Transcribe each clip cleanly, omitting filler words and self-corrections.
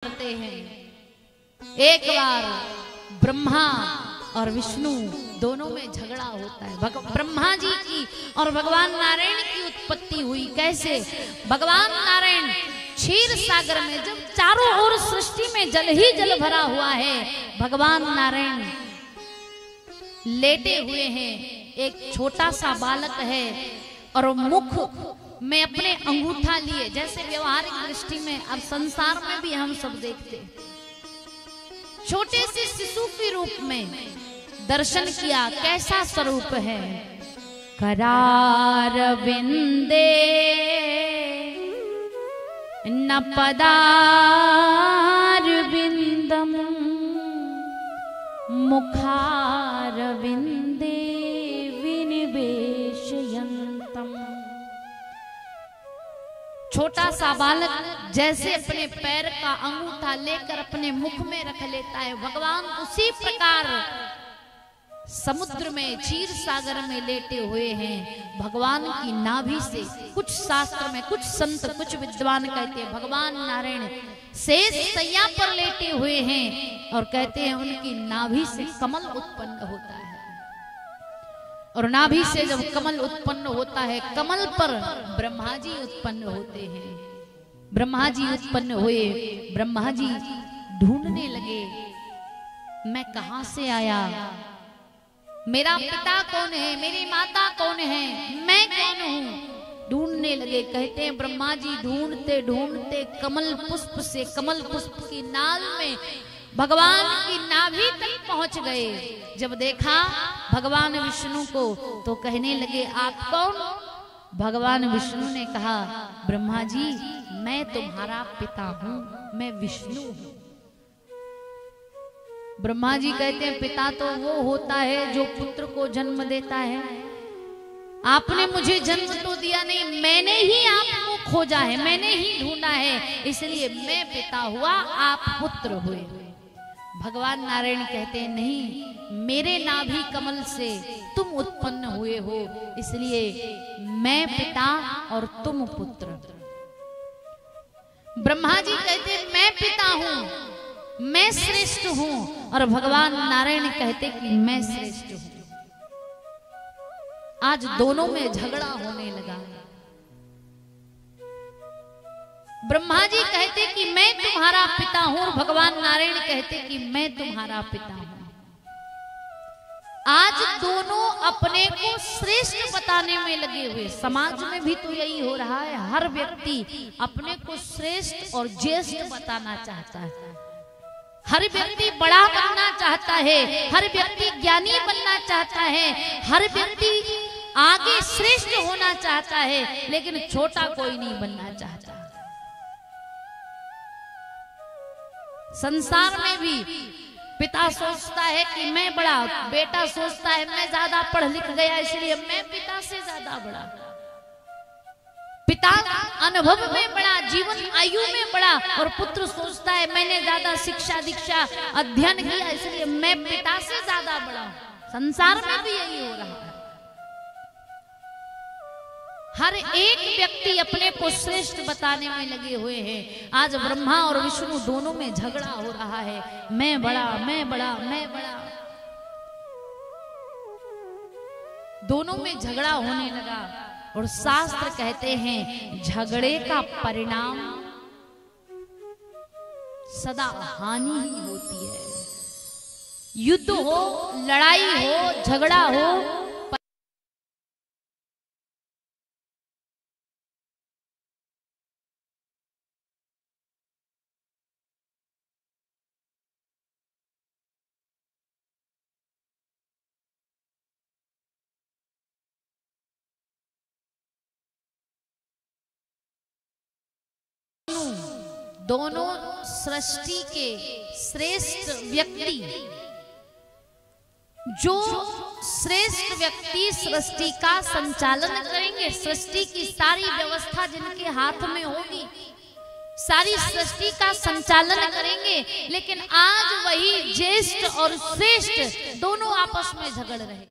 करते हैं। एक बार ब्रह्मा और विष्णु दोनों में झगड़ा होता है। ब्रह्मा जी की और भगवान नारायण की उत्पत्ति हुई कैसे? भगवान नारायण क्षीर सागर में, जब चारों ओर सृष्टि में जल ही जल भरा हुआ है, भगवान नारायण लेटे हुए हैं। एक छोटा सा बालक है और मुख में अपने अंगूठा लिए, जैसे व्यवहारिक दृष्टि में अब संसार में भी हम सब देखते हैं, छोटे से शिशु के रूप में दर्शन किया। कैसा स्वरूप है? करार विंदे न पदार विंदम मुखार विंदे विनिवेशयन्तम। छोटा सा बालक जैसे अपने पैर का अंगूठा लेकर अपने मुख में रख लेता है, भगवान उसी प्रकार समुद्र में, क्षीर सागर में लेटे हुए हैं। भगवान की नाभि से, कुछ शास्त्र में, कुछ संत, कुछ विद्वान कहते हैं भगवान नारायण शेष सैया पर लेटे हुए हैं और कहते हैं उनकी नाभि से कमल उत्पन्न होता है। और नाभि से जब कमल उत्पन्न होता है, कमल पर ब्रह्मा जी उत्पन्न होते हैं। ब्रह्मा जी उत्पन्न हुए, ब्रह्मा जी ढूंढने लगे, मैं कहां से आया, मेरा पिता कौन है, मेरी माता कौन है, मैं कौन हूं। ढूंढने लगे। कहते हैं ब्रह्मा जी ढूंढते ढूंढते कमल पुष्प से, कमल पुष्प की नाल में भगवान की नाभि तक पहुंच गए। जब देखा भगवान विष्णु को तो कहने लगे, आप कौन? भगवान विष्णु ने कहा, ब्रह्मा जी मैं तुम्हारा पिता हूं, मैं विष्णु हूं। ब्रह्मा जी कहते हैं पिता तो वो होता है जो पुत्र को जन्म देता है, आपने मुझे जन्म तो दिया नहीं, मैंने ही आपको खोजा है, मैंने ही ढूंढा है, इसलिए मैं पिता हुआ, आप पुत्र हुए। भगवान नारायण कहते हैं नहीं, मेरे नाभि कमल से तुम उत्पन्न हुए हो, इसलिए मैं पिता और तुम पुत्र। ब्रह्मा जी कहते हैं मैं पिता हूं, मैं श्रेष्ठ हूं, और भगवान नारायण कहते कि मैं श्रेष्ठ हूं। आज दोनों में झगड़ा होने लगा। ब्रह्मा जी कहते कि मैं तुम्हारा पिता हूं, भगवान नारायण कहते कि मैं तुम्हारा पिता हूं। आज दोनों अपने को श्रेष्ठ बताने में लगे हुए। समाज में भी तो यही हो रहा है, हर व्यक्ति अपने को श्रेष्ठ और ज्येष्ठ बताना चाहता है, हर व्यक्ति बड़ा बनना चाहता है, हर व्यक्ति ज्ञानी बनना चाहता है, हर व्यक्ति आगे श्रेष्ठ होना चाहता है, लेकिन छोटा कोई नहीं बनना चाहता। संसार में भी पिता सोचता है कि मैं बड़ा, बेटा सोचता है मैं ज्यादा पढ़ लिख गया इसलिए मैं पिता से ज्यादा बड़ा, पिता अनुभव में बड़ा, जीवन आयु में बड़ा, और पुत्र सोचता है मैंने ज्यादा शिक्षा दीक्षा अध्ययन किया इसलिए मैं पिता से ज्यादा बड़ा। संसार में भी यही हो रहा है। हर एक व्यक्ति अपने को श्रेष्ठ बताने में लगे हुए हैं। आज ब्रह्मा और विष्णु दोनों में झगड़ा हो रहा है, मैं बड़ा, मैं बड़ा, मैं बड़ा, दोनों में झगड़ा होने लगा। और शास्त्र कहते हैं झगड़े का परिणाम सदा हानि ही होती है। युद्ध हो, लड़ाई हो, झगड़ा हो, दोनों सृष्टि के श्रेष्ठ व्यक्ति, जो श्रेष्ठ व्यक्ति सृष्टि का संचालन करेंगे, सृष्टि की सारी व्यवस्था जिनके हाथ में होगी, सारी सृष्टि का संचालन करेंगे, लेकिन आज वही ज्येष्ठ और श्रेष्ठ दोनों आपस में झगड़ रहे।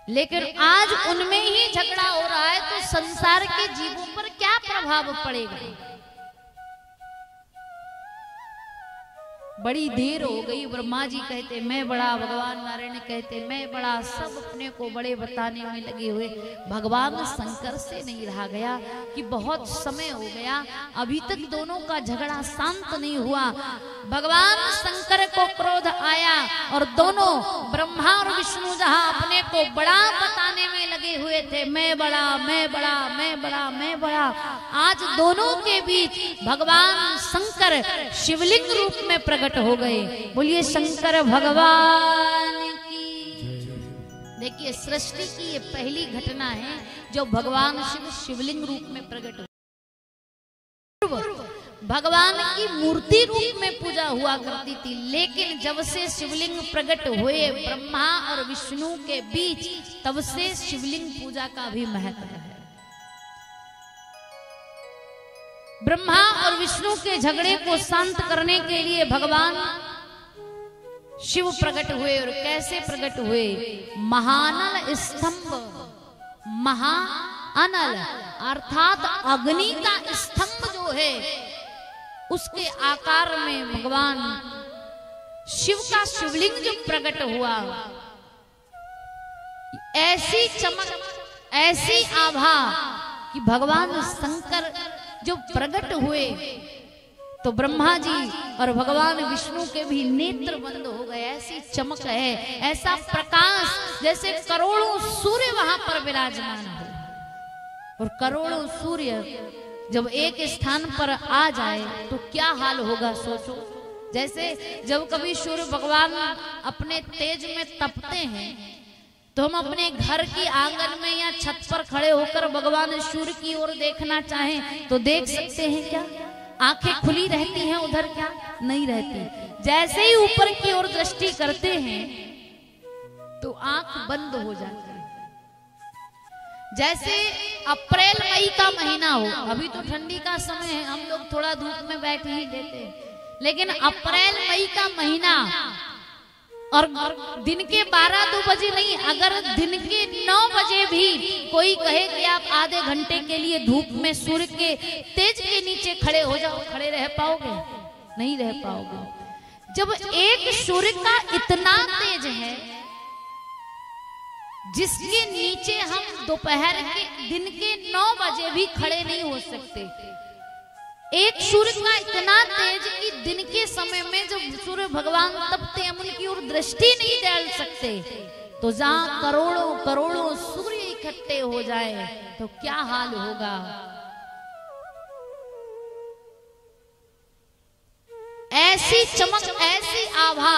लेकिन आज उनमें ही झगड़ा हो रहा है, तो संसार के जीवों पर क्या प्रभाव पड़ेगा। बड़ी देर हो गई, ब्रह्मा जी कहते मैं बड़ा, भगवान नारायण कहते मैं बड़ा, सब अपने को बड़े बताने में लगे हुए। भगवान शंकर से नहीं रहा गया कि बहुत समय हो गया, अभी तक दोनों का झगड़ा शांत नहीं हुआ। भगवान शंकर को क्रोध आया और दोनों ब्रह्मा और विष्णु जहां अपने को बड़ा बताने में लगे हुए थे, मैं बड़ा, मैं बड़ा, मैं बड़ा, मैं बड़ा, आज दोनों के बीच भगवान शंकर शिवलिंग रूप में प्रकट हो गए। बोलिए शंकर भगवान की। देखिए सृष्टि की ये पहली घटना है जो भगवान शिव शिवलिंग रूप में प्रकट हुए। भगवान की मूर्ति रूप में पूजा हुआ करती थी, लेकिन जब से शिवलिंग प्रकट हुए ब्रह्मा और विष्णु के बीच, तब से शिवलिंग पूजा का भी महत्व है। ब्रह्मा और विष्णु के झगड़े को शांत करने के लिए भगवान शिव प्रकट हुए। और कैसे प्रकट हुए? महानल स्तंभ, महाअनल अर्थात अग्नि का स्तंभ जो है, उसके आकार में भगवान शिव का शिवलिंग जो प्रकट हुआ, ऐसी चमक, ऐसी आभा कि भगवान शंकर जो प्रकट हुए तो ब्रह्मा जी और भगवान विष्णु के भी नेत्र बंद हो गए। ऐसी चमक है, ऐसा प्रकाश, जैसे करोड़ों सूर्य वहां पर विराजमान हो। और करोड़ों सूर्य जब एक स्थान पर आ जाए तो क्या हाल होगा, सोचो। जैसे जब कभी सूर्य भगवान अपने तेज में तपते हैं, तो हम अपने घर की आंगन में या छत पर खड़े होकर भगवान सूर्य की ओर देखना चाहें तो देख सकते हैं क्या? आंखें खुली रहती हैं उधर? क्या नहीं रहती। जैसे ही ऊपर की ओर दृष्टि करते हैं तो आंख बंद हो जाती है। जैसे अप्रैल मई का महीना हो, अभी तो ठंडी का समय है, हम लोग थोड़ा धूप में बैठ ही लेते हैं, लेकिन अप्रैल मई का महीना और दिन के 12-2 बजे नहीं, अगर दिन के 9 बजे भी कोई कहे कि आप आधे घंटे के लिए धूप में सूर्य के तेज के नीचे खड़े हो जाओ, खड़े रह पाओगे? नहीं रह पाओगे। जब एक सूर्य का इतना तेज है जिसके नीचे हम दोपहर के दिन के 9 बजे भी खड़े नहीं हो सकते, एक सूर्य का इतना तेज कि दिन के समय में जब सूर्य भगवान तपते हैं, हम उनकी ओर दृष्टि नहीं डाल सकते, तो जहां करोड़ों करोड़ों सूर्य इकट्ठे हो जाए तो क्या हाल होगा। ऐसी चमक, ऐसी आभा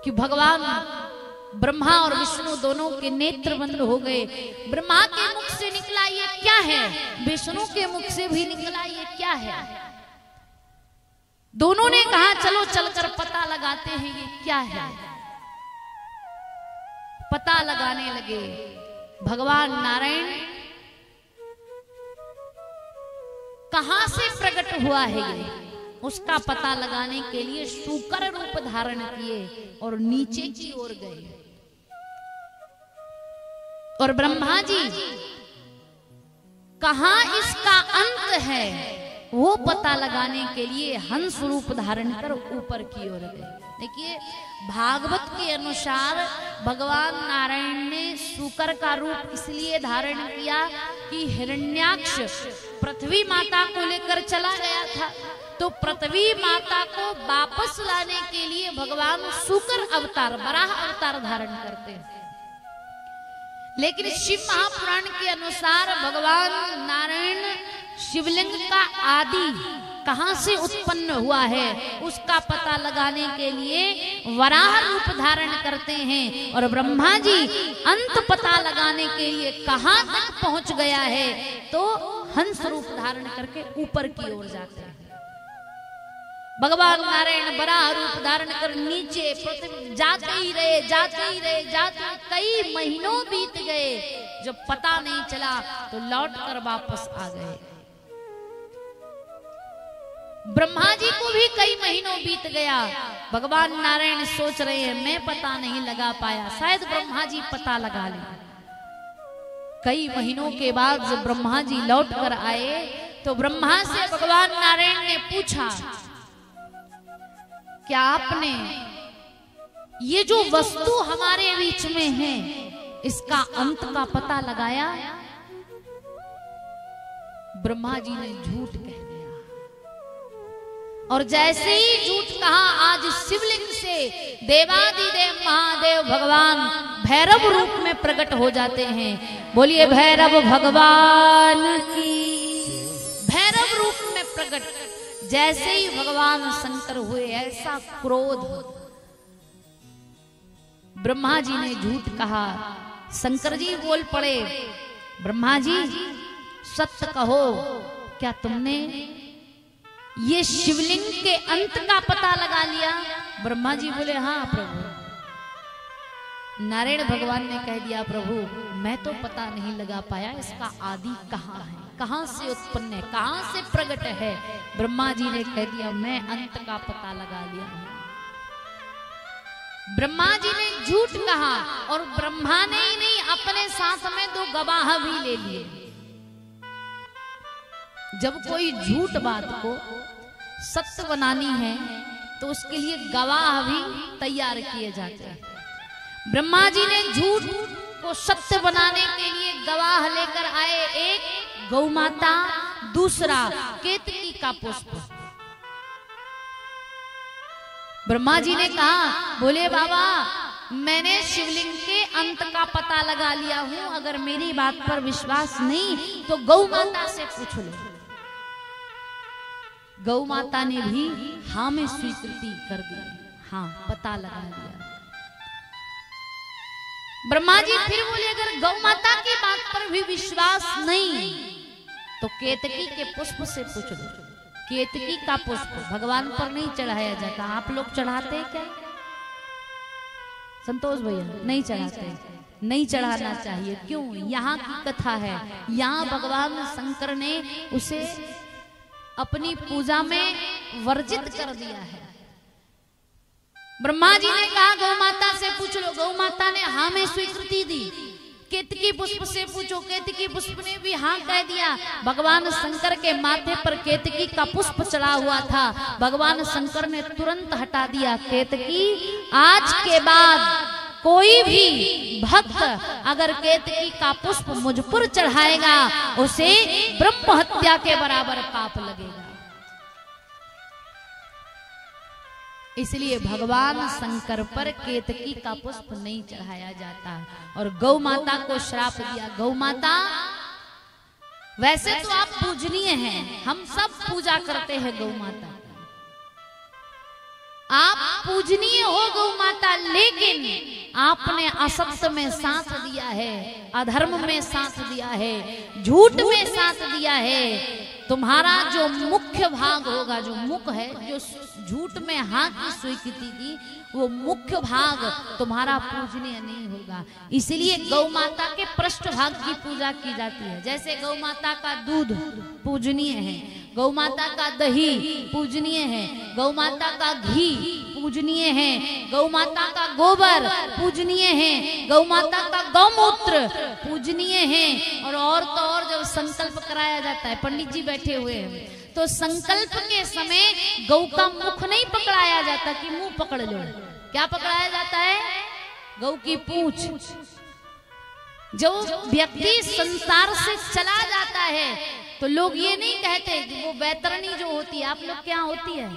कि भगवान ब्रह्मा और विष्णु दोनों के नेत्र बंद हो गए। ब्रह्मा के मुख से निकला ये क्या है, विष्णु के मुख से भी निकला ये क्या है। दोनों ने कहा चलो चलकर पता लगाते हैं ये क्या है। पता लगाने लगे। भगवान नारायण कहां से प्रकट हुआ है ये, उसका पता लगाने के लिए शूकर रूप धारण किए और नीचे की ओर गए। और ब्रह्मा जी कहां इसका अंत है वो पता लगाने के लिए हंस रूप धारण कर ऊपर की ओर गए। देखिए भागवत के अनुसार भगवान नारायण ने शूकर का रूप इसलिए धारण किया कि हिरण्याक्ष पृथ्वी माता को लेकर चला गया था, तो पृथ्वी माता को वापस लाने के लिए भगवान शूकर अवतार, वराह अवतार धारण करते हैं। लेकिन शिव महापुराण के अनुसार भगवान नारायण शिवलिंग का आदि कहां से उत्पन्न हुआ है उसका पता लगाने के लिए वराह रूप धारण करते हैं। और ब्रह्मा जी अंत पता लगाने के लिए कहां तक पहुंच गया है तो हंस रूप धारण करके ऊपर की ओर जाते हैं। भगवान नारायण वराह रूप धारण कर नीचे पृथ्वी जाते ही रहे, जाते ही रहे, जाते कई महीनों बीत गए। जब पता नहीं चला तो लौट कर वापस आ गए। ब्रह्मा जी को भी कई महीनों बीत गया। भगवान नारायण सोच रहे हैं मैं पता नहीं लगा पाया, शायद ब्रह्मा जी पता लगा ले। कई महीनों के बाद जब ब्रह्मा जी लौट कर आए तो ब्रह्मा से भगवान नारायण ने पूछा, क्या आपने ये जो वस्तु हमारे बीच में है इसका अंत का पता लगाया? ब्रह्मा जी ने झूठ कह दिया, और जैसे ही झूठ कहा आज शिवलिंग से देवादिदेव महादेव भगवान भैरव रूप में प्रकट हो जाते हैं। बोलिए भैरव भगवान की। भैरव रूप में प्रकट जैसे ही भगवान शंकर हुए ऐसा क्रोध, ब्रह्मा जी ने झूठ कहा। शंकर जी बोल पड़े, ब्रह्मा जी सत्य कहो, क्या तुमने ये शिवलिंग के अंत का पता लगा लिया? ब्रह्मा जी बोले हाँ प्रभु। नारायण भगवान ने कह दिया, प्रभु मैं तो पता नहीं लगा पाया इसका आदि कहाँ है, कहां से उत्पन्न है, कहां से प्रकट है। ब्रह्मा जी ने कह दिया मैं अंत का पता लगा लिया हूं। ब्रह्मा जी ने झूठ कहा, और ब्रह्मा ने ही नहीं अपने साथ में 2 गवाह भी ले लिए। जब कोई झूठ बात को सत्य बनानी है तो उसके लिए गवाह भी तैयार किए जाते हैं। ब्रह्मा जी ने झूठ को सत्य बनाने के लिए गवाह लेकर आए, एक गौ माता, दूसरा केतकी का पुष्प। ब्रह्मा जी ने कहा, बोले बाबा मैंने शिवलिंग के अंत का पता लगा लिया हूं, अगर मेरी बात पर विश्वास नहीं तो गौ माता से पूछ लो। गौ माता ने भी हाँ में स्वीकृति कर दी, हाँ पता लगा लिया। ब्रह्मा जी फिर बोले अगर गौ माता की बात पर भी विश्वास नहीं तो केतकी के पुष्प से पूछ लो। केतकी का पुष्प भगवान पर नहीं चढ़ाया जाता, आप लोग चढ़ाते हैं क्या? संतोष भैया नहीं चढ़ाते, नहीं चढ़ाना चाहिए। क्यों? यहाँ की कथा है, यहाँ भगवान शंकर ने उसे अपनी पूजा में वर्जित कर दिया है। ब्रह्मा जी ने कहा गौ माता से पूछ लो, गौ माता ने हाँ में स्वीकृति दी। केतकी पुष्प से पूछो, केतकी पुष्प ने भी हाँ कह दिया। भगवान शंकर के माथे पर केतकी का पुष्प चढ़ा हुआ था, भगवान शंकर ने तुरंत हटा दिया। केतकी आज के बाद कोई भी भक्त अगर केतकी का पुष्प मुझ पर चढ़ाएगा उसे ब्रह्म हत्या के बराबर पाप लगेगा। इसलिए भगवान शंकर पर केतकी का पुष्प नहीं चढ़ाया जाता। और गौ माता को श्राप दिया। गौ माता वैसे तो आप पूजनीय हैं, हम सब पूजा करते हैं गौ माता, आप पूजनीय हो गौ माता, लेकिन आपने असत्य में साथ दिया है, अधर्म में साथ दिया है, झूठ में साथ दिया है। तुम्हारा जो मुख्य भाग होगा, जो मुख है, जो झूठ में हाँ की स्वीकृति की, वो मुख्य भाग तुम्हारा पूजनीय नहीं होगा। इसलिए गौ माता के पृष्ठ भाग की पूजा की जाती है। जैसे गौ माता का दूध पूजनीय है, गौ माता का दही पूजनीय है, गौ माता का घी पूजनीय है, गौ माता का गोबर पूजनीय है, गौ माता का गौमूत्र पूजनीय है। और तो और जब संकल्प कराया जाता है, पंडित जी बैठे हुए हैं, तो संकल्प के समय गौ का मुख नहीं पकड़ाया जाता कि मुंह पकड़ लो। क्या पकड़ाया जाता है? गौ की पूंछ। जो व्यक्ति संसार से चला जाता है तो लोग ये नहीं कहते कि वो वैतरणी जो होती है, आप लोग क्या होती है,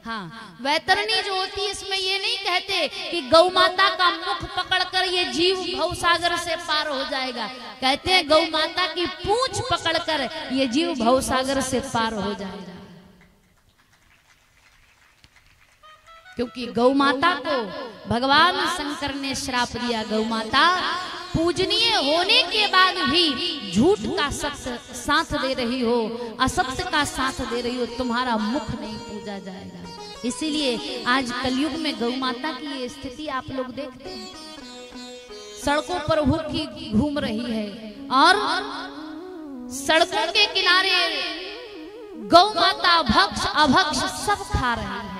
हाँ वैतरणी जो होती है, इसमें ये नहीं कहते कि गौ माता का मुख पकड़कर ये जीव भवसागर से पार हो जाएगा। कहते हैं गौ माता की पूंछ पकड़कर ये जीव भवसागर से पार हो जाएगा। क्योंकि गौ माता को भगवान शंकर ने श्राप दिया। गौ माता पूजनीय होने के बाद भी झूठ का सत्य साथ दे रही हो, असत्य का साथ दे रही हो, तुम्हारा मुख नहीं पूजा जाएगा। इसीलिए आज कलयुग में गौ माता की ये स्थिति आप लोग देखते हैं, सड़कों पर भूखी घूम रही है और सड़कों के किनारे गौ माता भक्ष अभक्ष सब खा रहे हैं।